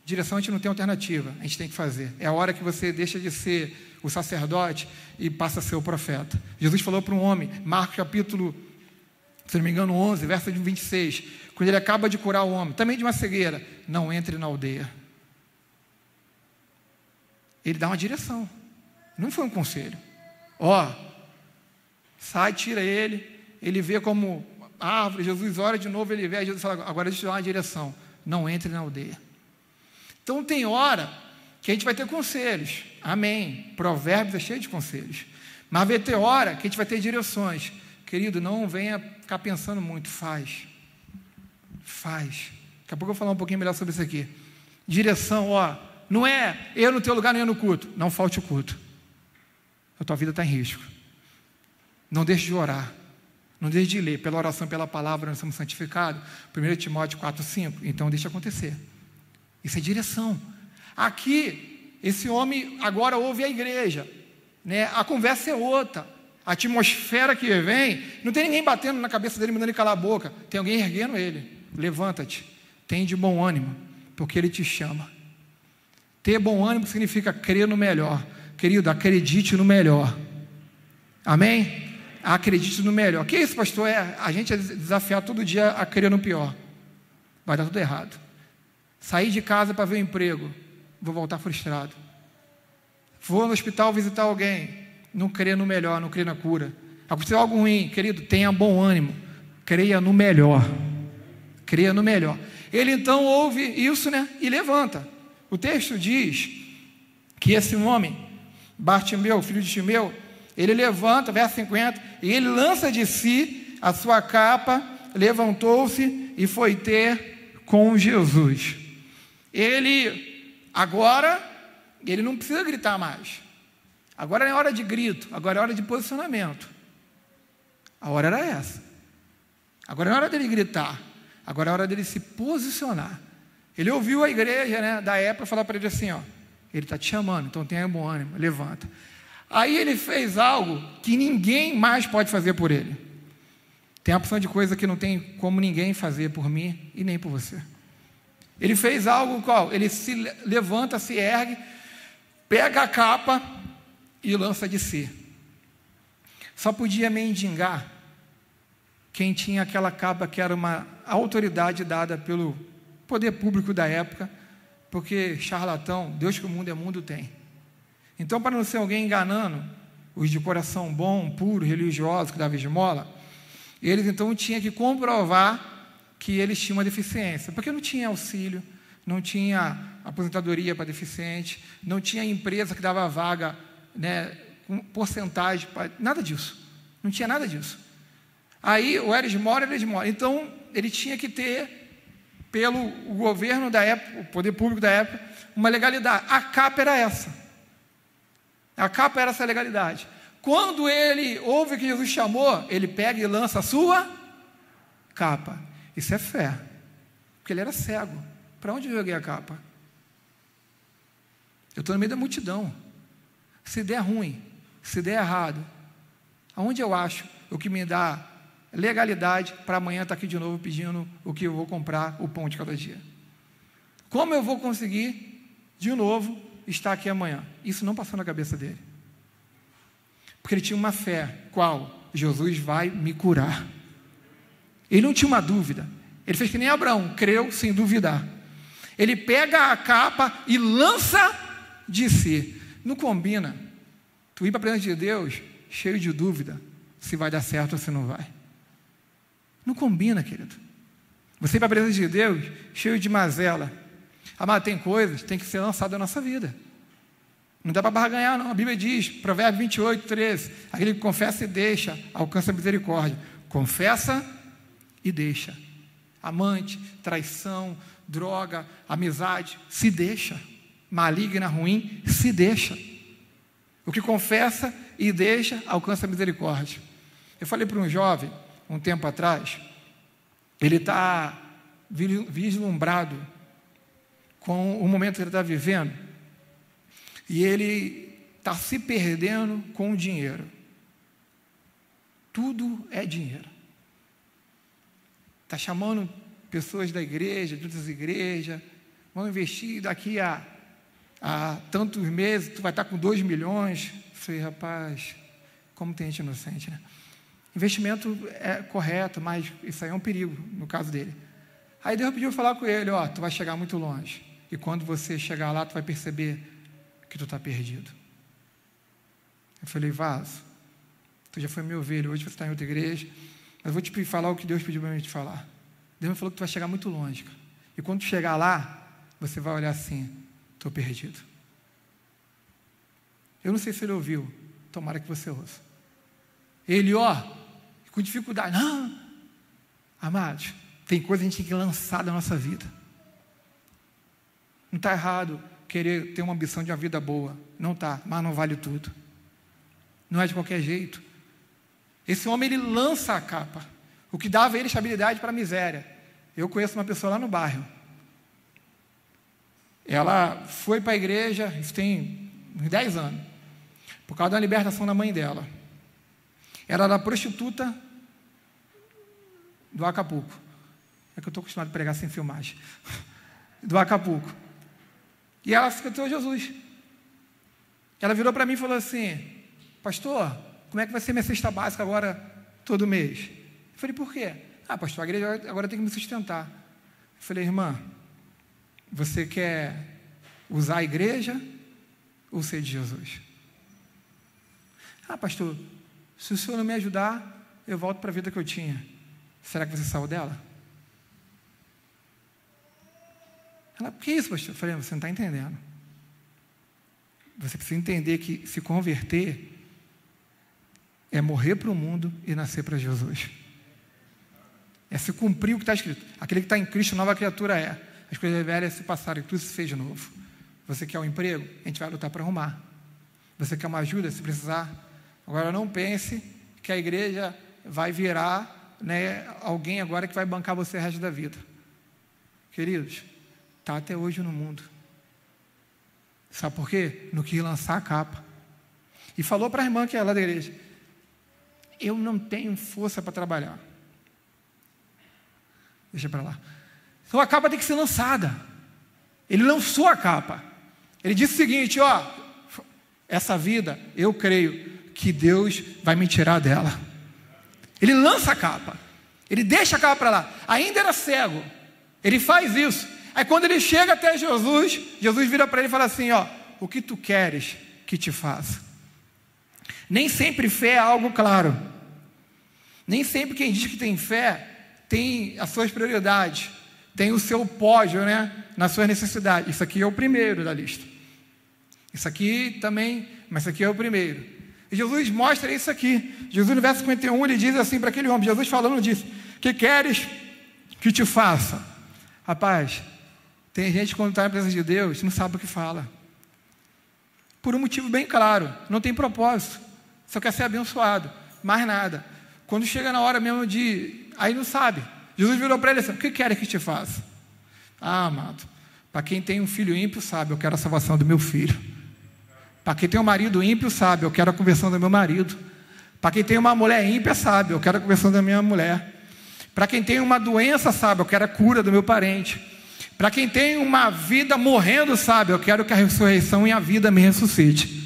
Direção a gente não tem alternativa, a gente tem que fazer. É a hora que você deixa de ser o sacerdote e passa a ser o profeta. Jesus falou para um homem, Marcos capítulo, se não me engano, 11, verso 26, quando ele acaba de curar o homem, também de uma cegueira: não entre na aldeia. Ele dá uma direção, não foi um conselho. Sai, tira ele vê como árvore. Jesus ora de novo, ele vê, aí Jesus fala: agora deixa eu dar uma direção: não entre na aldeia. Então tem hora que a gente vai ter conselhos, amém, Provérbios é cheio de conselhos, mas vai ter hora que a gente vai ter direções. Querido, não venha ficar pensando muito, faz, faz. Daqui a pouco eu vou falar um pouquinho melhor sobre isso aqui. Direção, não é eu no teu lugar, nem eu no culto. Não falte o culto. A tua vida está em risco. Não deixe de orar. Não deixe de ler. Pela oração, pela palavra, nós somos santificados. 1 Timóteo 4,5. Então, deixa acontecer. Isso é direção. Aqui, esse homem agora ouve a igreja, né? A conversa é outra. A atmosfera que vem, não tem ninguém batendo na cabeça dele, mandando ele calar a boca. Tem alguém erguendo ele. Levanta-te. Tem de bom ânimo, porque ele te chama. Ter bom ânimo significa crer no melhor. Querido, acredite no melhor. Amém? Acredite no melhor. O que é isso, pastor? A gente é desafiado todo dia a crer no pior. Vai dar tudo errado. Sair de casa para ver um emprego, vou voltar frustrado. Vou no hospital visitar alguém, não crer no melhor, não crer na cura. Aconteceu algo ruim, querido, tenha bom ânimo. Creia no melhor. Creia no melhor. Ele então ouve isso, né? E levanta. O texto diz que esse homem, Bartimeu, filho de Timeu, ele levanta, verso 50, e ele lança de si a sua capa, levantou-se e foi ter com Jesus. Agora ele não precisa gritar mais. Agora não é hora de grito, agora é hora de posicionamento. A hora era essa. Agora não é hora dele gritar, agora é hora dele se posicionar. Ele ouviu a igreja, né, da época falar para ele assim, ele está te chamando, então tenha bom ânimo, levanta. Aí ele fez algo que ninguém mais pode fazer por ele. Tem uma porção de coisa que não tem como ninguém fazer por mim e nem por você. Ele fez algo qual? Ele se levanta, se ergue, pega a capa e lança de si. Só podia mendigar quem tinha aquela capa que era uma autoridade dada pelo poder público da época, porque charlatão, Deus que o mundo é mundo tem. Então, para não ser alguém enganando os de coração bom, puro, religioso, que dava esmola, eles então tinham que comprovar que eles tinham uma deficiência, porque não tinha auxílio, não tinha aposentadoria para deficiente, não tinha empresa que dava vaga, né, com porcentagem, nada disso, não tinha nada disso. Aí o esmola. Então ele tinha que ter, pelo governo da época, o poder público da época, uma legalidade. A capa era essa. A capa era essa legalidade. Quando ele ouve que Jesus chamou, ele pega e lança a sua capa. Isso é fé, porque ele era cego. Para onde eu joguei a capa? Eu estou no meio da multidão. Se der ruim, se der errado, aonde eu acho o que me dá legalidade para amanhã estar aqui de novo pedindo o que eu vou comprar, o pão de cada dia? Como eu vou conseguir de novo estar aqui amanhã? Isso não passou na cabeça dele, porque ele tinha uma fé. Qual? Jesus vai me curar. Ele não tinha uma dúvida. Ele fez que nem Abraão, creu sem duvidar. Ele pega a capa e lança de si. Não combina tu ir para a presença de Deus cheio de dúvida se vai dar certo ou se não vai. Não combina, querido. Você ir para a presença de Deus cheio de mazela. Amado, tem coisas que tem que ser lançadas na nossa vida. Não dá para barganhar, não. A Bíblia diz, Provérbios 28, 13, aquele que confessa e deixa, alcança a misericórdia. Confessa e deixa. Amante, traição, droga, amizade, se deixa. Maligna, ruim, se deixa. O que confessa e deixa, alcança a misericórdia. Eu falei para um jovem, um tempo atrás, ele está vislumbrado com o momento que ele está vivendo, e ele está se perdendo com o dinheiro. Tudo é dinheiro. Está chamando pessoas da igreja, de outras igrejas, vão investir daqui a tantos meses, tu vai estar com 2 milhões. Eu falei, rapaz, como tem gente inocente, né? Investimento é correto, mas isso aí é um perigo, no caso dele. Aí Deus pediu falar com ele, tu vai chegar muito longe, e quando você chegar lá, tu vai perceber que tu está perdido. Eu falei, vaso, tu já foi minha ovelha, hoje você está em outra igreja, mas vou te falar o que Deus pediu para mim te falar. Deus me falou que tu vai chegar muito longe, cara. E quando tu chegar lá, você vai olhar assim, estou perdido. Eu não sei se ele ouviu, tomara que você ouça. Ele, com dificuldade, não, amados, Tem coisa que a gente tem que lançar da nossa vida. Não está errado querer ter uma ambição de uma vida boa. Não está, mas não vale tudo. Não é de qualquer jeito. Esse homem, ele lança a capa. O que dava a ele estabilidade para a miséria. Eu conheço uma pessoa lá no bairro. Ela foi para a igreja, isso tem uns 10 anos, por causa da libertação da mãe dela. Ela era prostituta do Acapulco. É que eu estou acostumado a pregar sem filmagem. Do Acapulco. E ela aceitou Jesus. Ela virou para mim e falou assim: pastor, como é que vai ser minha cesta básica agora, todo mês? Eu falei: por quê? Pastor, a igreja agora tem que me sustentar. Eu falei: irmã, você quer usar a igreja ou ser de Jesus? Pastor, se o senhor não me ajudar, eu volto para a vida que eu tinha. Será que você saiu dela? Ela: que isso, pastor? Eu falei: você não está entendendo. Você precisa entender que se converter é morrer para o mundo e nascer para Jesus. É se cumprir o que está escrito. Aquele que está em Cristo, nova criatura é. As coisas velhas se passaram e tudo se fez de novo. Você quer um emprego? A gente vai lutar para arrumar. Você quer uma ajuda? Se precisar. Agora, não pense que a igreja vai virar, né, alguém agora que vai bancar você o resto da vida. Queridos, está até hoje no mundo. Sabe por quê? Não quis lançar a capa. E falou para a irmã que é lá da igreja: eu não tenho força para trabalhar. Deixa para lá. Então a capa tem que ser lançada. Ele lançou a capa. Ele disse o seguinte: essa vida, eu creio que Deus vai me tirar dela. Ele lança a capa. Ele deixa a capa para lá. Ainda era cego. Ele faz isso. Aí quando ele chega até Jesus, Jesus vira para ele e fala assim: o que tu queres que te faça? Nem sempre fé é algo claro. Nem sempre quem diz que tem fé tem as suas prioridades, tem o seu pódio, né, nas suas necessidades. Isso aqui é o primeiro da lista. Isso aqui também, mas isso aqui é o primeiro. E Jesus mostra isso aqui. Jesus, no verso 51, ele diz assim para aquele homem, Jesus falando disso: que queres que te faça? Rapaz, tem gente que quando está na presença de Deus, não sabe o que fala. Por um motivo bem claro, não tem propósito. Só quer ser abençoado, mais nada. Quando chega na hora mesmo aí não sabe. Jesus virou para ele assim: o que quer que te faça? Amado, para quem tem um filho ímpio sabe, eu quero a salvação do meu filho. Para quem tem um marido ímpio sabe, eu quero a conversão do meu marido. Para quem tem uma mulher ímpia sabe, eu quero a conversão da minha mulher. Para quem tem uma doença sabe, eu quero a cura do meu parente. Para quem tem uma vida morrendo sabe, eu quero que a ressurreição e a vida me ressuscite.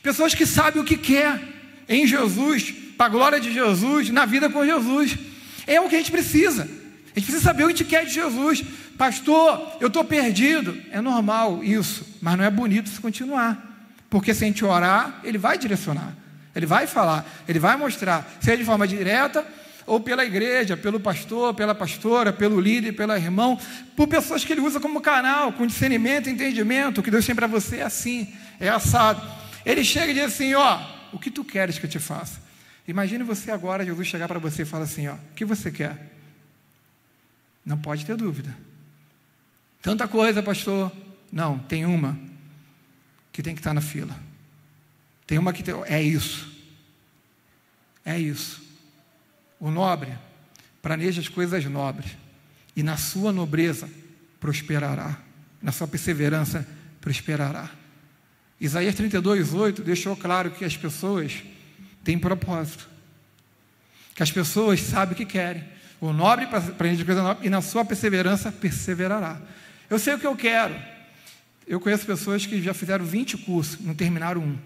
Pessoas que sabem o que quer em Jesus, para a glória de Jesus, na vida com Jesus. É o que a gente precisa. A gente precisa saber o que a gente quer de Jesus. Pastor, eu estou perdido. É normal isso, mas não é bonito se continuar. Porque se a gente orar, Ele vai direcionar. Ele vai falar, Ele vai mostrar, seja de forma direta, ou pela igreja, pelo pastor, pela pastora, pelo líder, pelo irmão, por pessoas que Ele usa como canal, com discernimento, entendimento. O que Deus tem para você é assim, é assado. Ele chega e diz assim: o que tu queres que eu te faça? Imagine você agora, Jesus chegar para você e falar assim: o que você quer? Não pode ter dúvida. Tanta coisa, pastor. Não, tem uma que tem que estar na fila. Tem uma que tem... É isso. É isso. O nobre planeja as coisas nobres, e na sua nobreza prosperará, na sua perseverança prosperará. Isaías 32:8 deixou claro que as pessoas têm propósito, que as pessoas sabem o que querem. O nobre planeja coisa nobre, e na sua perseverança perseverará. Eu sei o que eu quero. Eu conheço pessoas que já fizeram 20 cursos, não terminaram um.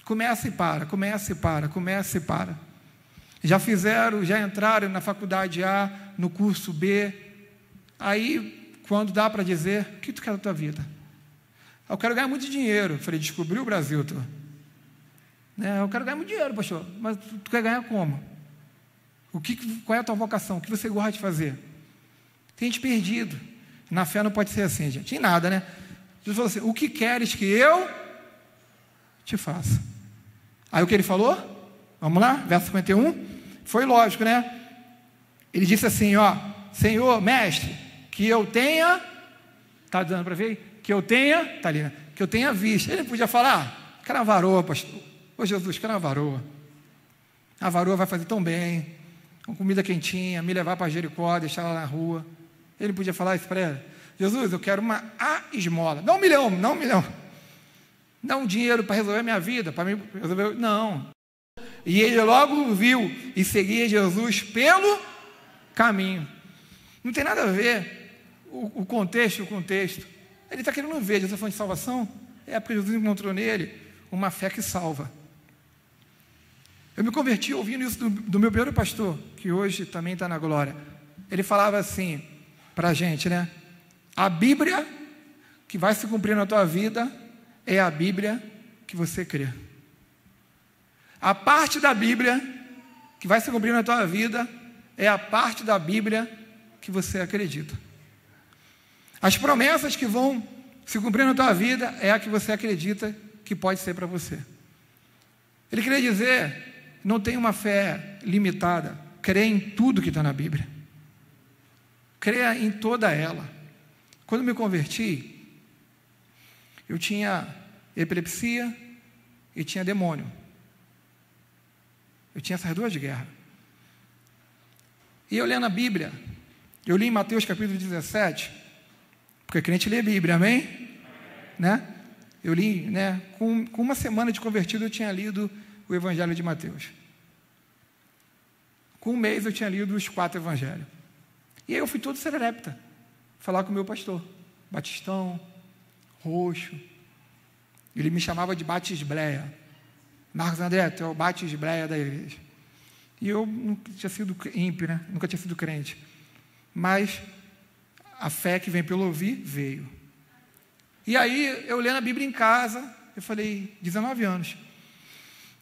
Começa e para, começa e para, começa e para. Já entraram na faculdade A, no curso B. Aí, quando dá para dizer: o que tu quer da tua vida? Eu quero ganhar muito dinheiro. Eu falei: descobri o Brasil, tu. Eu quero ganhar muito dinheiro, pastor. Mas tu quer ganhar como? Qual é a tua vocação? O que você gosta de fazer? Tem gente perdido. Na fé não pode ser assim, gente. Em nada, né? Jesus falou assim: o que queres que eu te faça? Aí o que ele falou? Vamos lá, verso 51. Foi lógico, né? Ele disse assim, ó, Senhor, mestre, que eu tenha, está dando para ver? Que eu tenha, está ali, né? Que eu tenha visto. Ele podia falar, quero uma varoa, pastor. Ô Jesus, quero uma varoa. A varoa vai fazer tão bem, com comida quentinha, me levar para Jericó, deixar ela na rua. Ele podia falar isso para ela. Jesus, eu quero uma esmola. Não 1 milhão, não 1 milhão. Dá um dinheiro para resolver a minha vida, para mim resolver. Não. E ele logo viu e seguia Jesus pelo caminho. Não tem nada a ver o contexto. Ele está querendo ver Jesus falando de salvação. É porque Jesus encontrou nele uma fé que salva. Eu me converti ouvindo isso do meu primeiro pastor, que hoje também está na glória. Ele falava assim para a gente, né? A Bíblia que vai se cumprir na tua vida é a Bíblia que você crê. A parte da Bíblia que vai se cumprir na tua vida é a parte da Bíblia que você acredita. As promessas que vão se cumprir na tua vida é a que você acredita que pode ser para você. Ele queria dizer, não tem uma fé limitada, crê em tudo que está na Bíblia. Creia em toda ela. Quando me converti, eu tinha epilepsia e tinha demônio. Eu tinha essas duas guerras. E eu lendo a Bíblia, eu li em Mateus capítulo 17, porque crente lê a Bíblia, amém? Né? Eu li, né? Com uma semana de convertido, eu tinha lido o Evangelho de Mateus. Com um mês, eu tinha lido os 4 Evangelhos. E aí eu fui todo sererepta, falar com o meu pastor, batistão, roxo. Ele me chamava de batisbleia. Marcos André, tu é o batisbleia da igreja. E eu nunca tinha sido ímpio, né? Nunca tinha sido crente. Mas a fé que vem pelo ouvir, veio. E aí, eu lendo a Bíblia em casa, eu falei, 19 anos.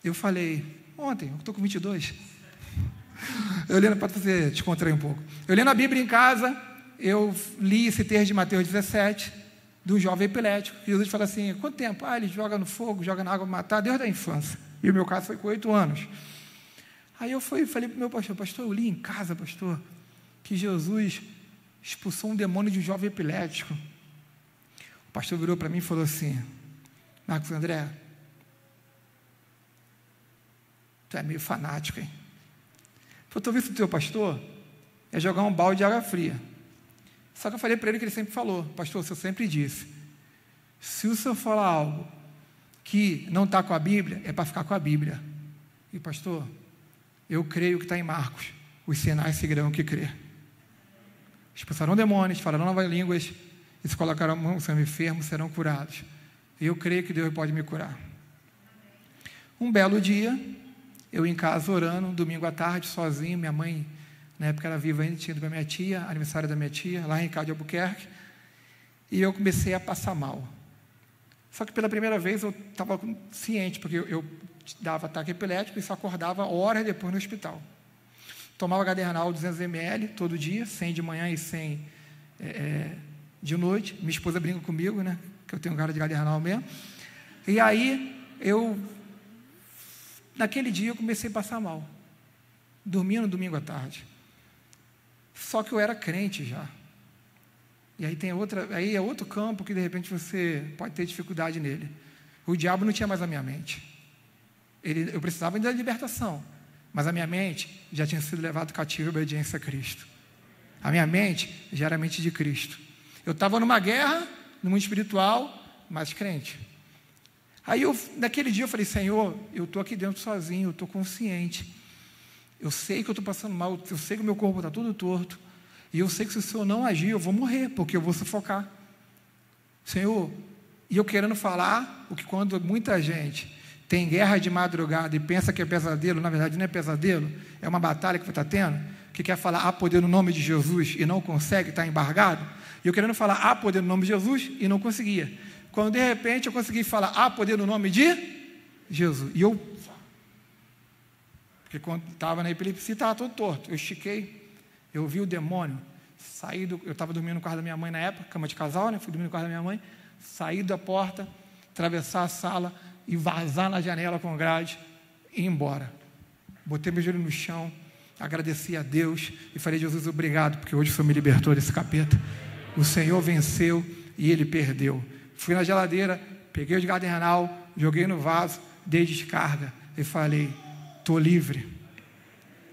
Eu falei, ontem, eu estou com 22. Eu lendo, para você descontrair um pouco. Eu lendo a Bíblia em casa, eu li esse texto de Mateus 17, do jovem epilético. Jesus fala assim, quanto tempo? Ele joga no fogo, joga na água para matar, desde a infância. E o meu caso foi com 8 anos. Aí eu falei para o meu pastor, eu li em casa, pastor, que Jesus expulsou um demônio de um jovem epilético. O pastor virou para mim e falou assim, Marcos André, tu é meio fanático, hein? Eu visto do teu pastor é jogar um balde de água fria. Só que eu falei para ele que ele sempre falou, pastor, o senhor sempre disse, se o senhor falar algo que não está com a Bíblia, é para ficar com a Bíblia. E pastor, eu creio que está em Marcos, os sinais seguirão o que crer. Expulsarão demônios, falarão novas línguas, e se colocarão mãos sobre enfermos, serão curados. E eu creio que Deus pode me curar. Um belo dia, eu em casa orando, domingo à tarde, sozinho, minha mãe, na época era viva ainda, tinha ido para minha tia, aniversário da minha tia, lá em Ricardo de Albuquerque, e eu comecei a passar mal. Só que pela primeira vez eu estava ciente, porque eu dava ataque epilético e só acordava horas depois no hospital. Tomava Gadernal 200 ml todo dia, 100 de manhã e 100 de noite. Minha esposa brinca comigo, né? Que eu tenho cara de Gadernal mesmo. E aí, naquele dia eu comecei a passar mal. Dormia no domingo à tarde. Só que eu era crente já. E aí aí é outro campo que de repente você pode ter dificuldade nele. O diabo não tinha mais a minha mente. Eu precisava da libertação, mas a minha mente já tinha sido levada cativa à obediência a Cristo. A minha mente já era a mente de Cristo. Eu estava numa guerra, no mundo espiritual, mas crente. Aí naquele dia eu falei, Senhor, eu estou aqui dentro sozinho, eu estou consciente. Eu sei que eu estou passando mal, eu sei que o meu corpo está todo torto. E eu sei que se o Senhor não agir, eu vou morrer, porque eu vou sufocar. Senhor, e eu querendo falar o que quando muita gente tem guerra de madrugada e pensa que é pesadelo, na verdade não é pesadelo, é uma batalha que você está tendo, que quer falar há poder no nome de Jesus e não consegue, está embargado. E eu querendo falar há poder no nome de Jesus e não conseguia. Quando de repente eu consegui falar há poder no nome de Jesus. E porque quando estava na epilepsia, estava todo torto. Eu estiquei. Eu vi o demônio, eu estava dormindo no quarto da minha mãe na época, cama de casal, né? Fui dormir no quarto da minha mãe, sair da porta, atravessar a sala e vazar na janela com grade e ir embora. Botei meu joelho no chão Agradeci a Deus e falei: Jesus, obrigado, porque hoje o Senhor me libertou desse capeta. O Senhor venceu e Ele perdeu. Fui na geladeira, peguei o de Gardenal, joguei no vaso, dei descarga e falei: estou livre.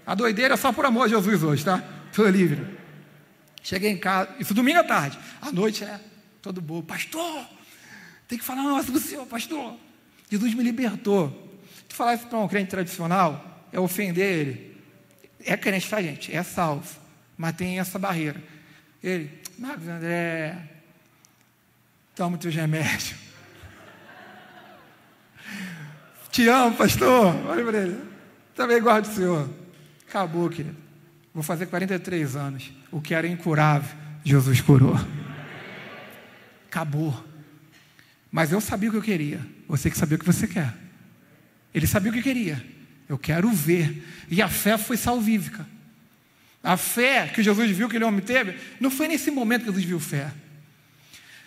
A doideira é só por amor a Jesus hoje, tá? Estou livre. Cheguei em casa, isso domingo à tarde. À noite, todo bobo: pastor, tem que falar um negócio do Senhor, pastor. Jesus me libertou. Se falar isso para um crente tradicional, é ofender ele. É crente, tá, gente? É salvo, mas tem essa barreira. Ele: Marcos André, toma teus remédios. Te amo, pastor. Olha para ele: também gosto do Senhor. Acabou, querido. Vou fazer 43 anos. O que era incurável, Jesus curou. Acabou. Mas eu sabia o que eu queria. Você que sabia o que você quer. Ele sabia o que queria. Eu quero ver. E a fé foi salvífica. A fé que Jesus viu que ele homem teve, não foi nesse momento que Jesus viu fé.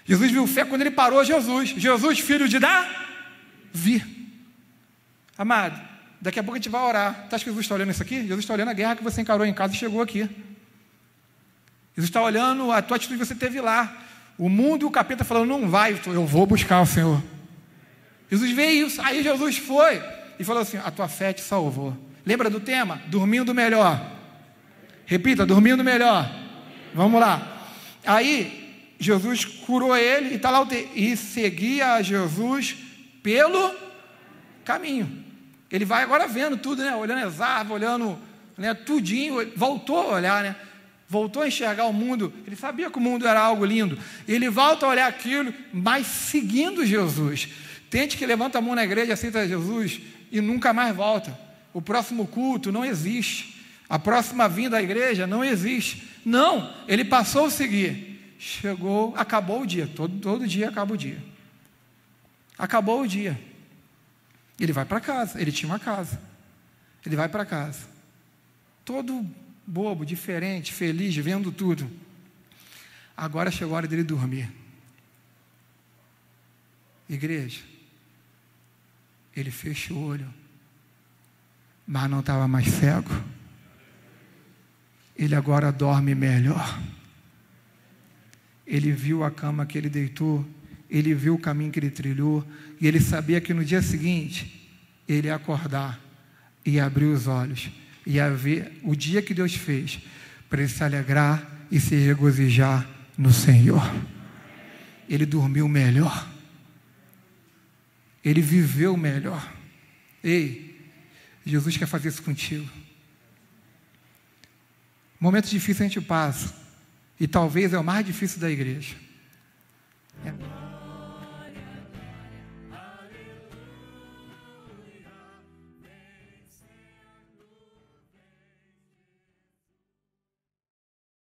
Jesus viu fé quando ele parou Jesus. Jesus, filho de Davi. Amado, daqui a pouco a gente vai orar. Você acha que Jesus está olhando isso aqui? Jesus está olhando a guerra que você encarou em casa e chegou aqui. Jesus está olhando a tua atitude que você teve lá. O mundo e o capeta falando: não vai, eu vou buscar o Senhor. Jesus vê isso. Aí Jesus foi e falou assim: a tua fé te salvou. Lembra do tema? Dormindo melhor. Repita: dormindo melhor. Vamos lá. Aí Jesus curou ele e está lá e seguia a Jesus pelo caminho. Ele vai agora vendo tudo, né? Olhando as árvores, olhando, né, tudinho. Voltou a olhar, né? Voltou a enxergar o mundo. Ele sabia que o mundo era algo lindo. Ele volta a olhar aquilo, mas seguindo Jesus. Tente que levanta a mão na igreja, aceita Jesus e nunca mais volta. O próximo culto não existe. A próxima vinda à igreja não existe. Não, ele passou a seguir. Chegou, acabou o dia. Todo dia acaba o dia. Acabou o dia. Ele vai para casa. Ele tinha uma casa. Ele vai para casa. Todo bobo, diferente, feliz, vendo tudo. Agora chegou a hora dele dormir. Igreja, ele fecha o olho, mas não estava mais cego. Ele agora dorme melhor. Ele viu a cama que ele deitou, ele viu o caminho que ele trilhou, e ele sabia que no dia seguinte ele ia acordar e abrir os olhos, ia ver o dia que Deus fez, para ele se alegrar e se regozijar no Senhor. Ele dormiu melhor. Ele viveu melhor. Ei, Jesus quer fazer isso contigo. Momentos difíceis a gente passa, e talvez é o mais difícil da igreja.